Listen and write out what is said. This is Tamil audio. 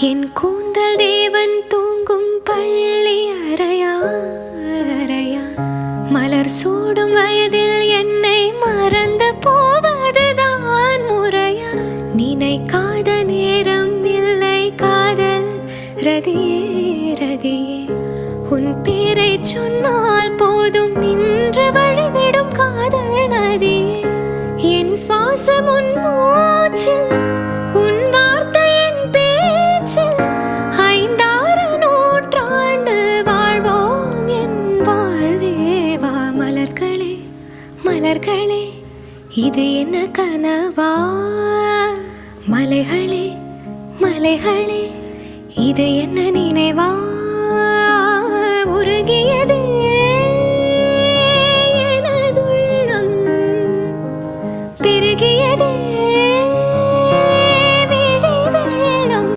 என் கூந்தல் தேவன் தூங்கும் பள்ளி அறையா மலர் சூடும் வயதில் என்னை மறந்து போவதுதான் முறையா? நினைக்காத நேரம் இல்லை காதல் ரதியே உன் பேரை சொன்னால் போதும் நின்று வழிவிடும் காதல் நதியே. என் சுவாசம் உன் மூச்சில், உன் வார்த்தையின் பேச்சில், 5-6 நூற்றாண்டு வாழ்வோம் என் வாழ்வேவா. மலர்களே மலர்களே இது என்ன கனவா? மலைகளே மலைகளே இது என்ன நினைவா? உருகியது